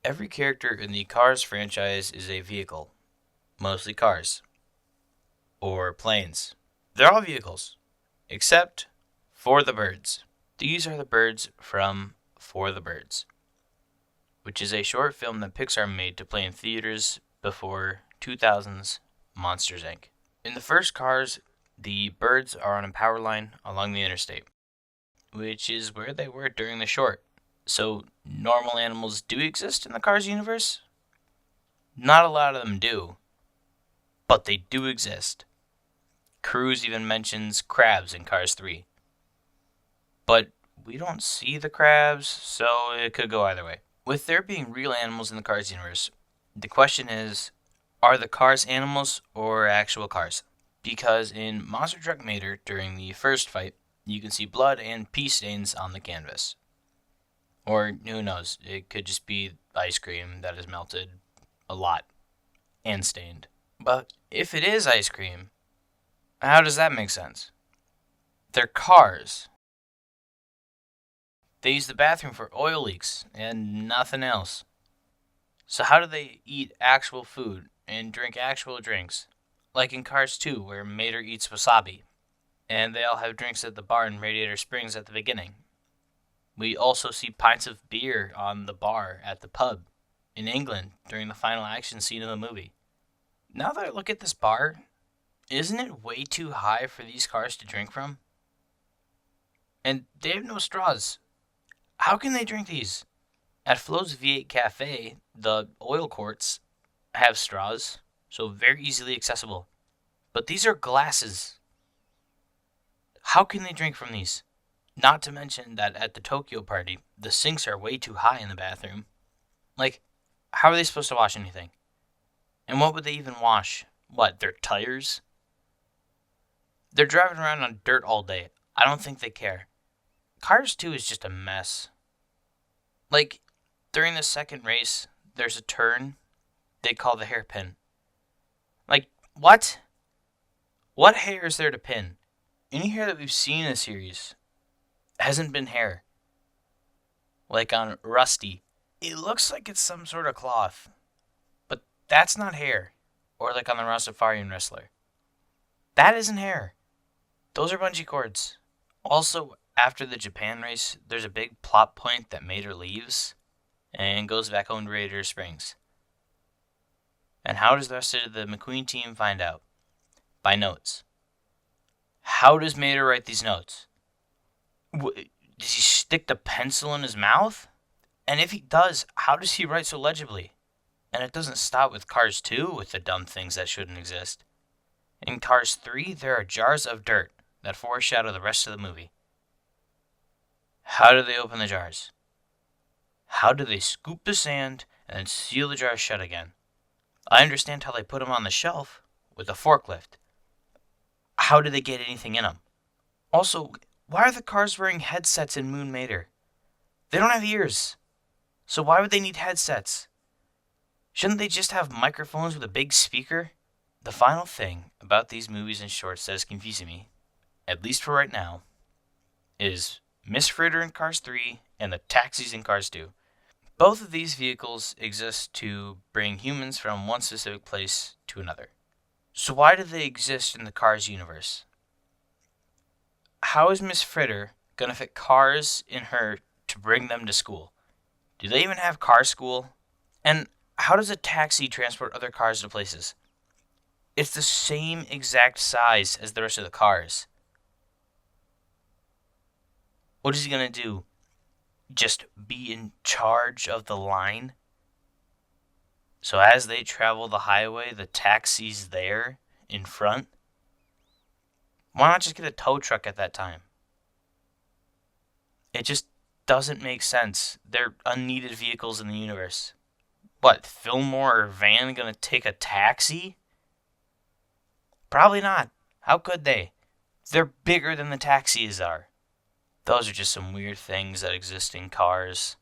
Every character in the Cars franchise is a vehicle, mostly cars, or planes. They're all vehicles, except For the Birds. These are the birds from For the Birds, which is a short film that Pixar made to play in theaters before 2000's Monsters, Inc. In the first Cars, the birds are on a power line along the interstate, which is where they were during the short. So, normal animals do exist in the Cars universe? Not a lot of them do, but they do exist. Cruise even mentions crabs in Cars 3. But we don't see the crabs, so it could go either way. With there being real animals in the Cars universe, the question is, are the cars animals or actual cars? Because in Monster Truck Mater, during the first fight, you can see blood and pee stains on the canvas. Or who knows, it could just be ice cream that is melted a lot and stained. But if it is ice cream, how does that make sense? They're cars. They use the bathroom for oil leaks and nothing else. So how do they eat actual food and drink actual drinks? Like in Cars 2, where Mater eats wasabi, and they all have drinks at the bar in Radiator Springs at the beginning. We also see pints of beer on the bar at the pub in England during the final action scene of the movie. Now that I look at this bar, isn't it way too high for these cars to drink from? And they have no straws. How can they drink these? At Flo's V8 Cafe, the oil quarts have straws, so very easily accessible. But these are glasses. How can they drink from these? Not to mention that at the Tokyo party, the sinks are way too high in the bathroom. Like, how are they supposed to wash anything? And what would they even wash? What, their tires? They're driving around on dirt all day. I don't think they care. Cars 2 is just a mess. Like, during the second race, there's a turn they call the hairpin. Like, what? What hair is there to pin? Any hair that we've seen in the series hasn't been hair. Like on Rusty, it looks like it's some sort of cloth, but that's not hair. Or like on the Rastafarian wrestler, that isn't hair. Those are bungee cords. Also, after the Japan race, there's a big plot point that Mater leaves and goes back home to Radiator Springs. And how does the rest of the McQueen team find out? By notes. How does Mater write these notes? Does he stick the pencil in his mouth? And if he does, how does he write so legibly? And it doesn't stop with Cars 2 with the dumb things that shouldn't exist. In Cars 3, there are jars of dirt that foreshadow the rest of the movie. How do they open the jars? How do they scoop the sand and then seal the jars shut again? I understand how they put them on the shelf with a forklift. How do they get anything in them? Also, why are the cars wearing headsets in Moon Mater? They don't have ears. So why would they need headsets? Shouldn't they just have microphones with a big speaker? The final thing about these movies and shorts that is confusing me, at least for right now, is Miss Fritter in Cars 3 and the taxis in Cars 2. Both of these vehicles exist to bring humans from one specific place to another. So why do they exist in the Cars universe? How is Miss Fritter going to fit cars in her to bring them to school? Do they even have car school? And how does a taxi transport other cars to places? It's the same exact size as the rest of the cars. What is he going to do? Just be in charge of the line? So as they travel the highway, the taxi's there in front? Why not just get a tow truck at that time? It just doesn't make sense. They're unneeded vehicles in the universe. What, Fillmore or Van gonna take a taxi? Probably not. How could they? They're bigger than the taxis are. Those are just some weird things that exist in cars.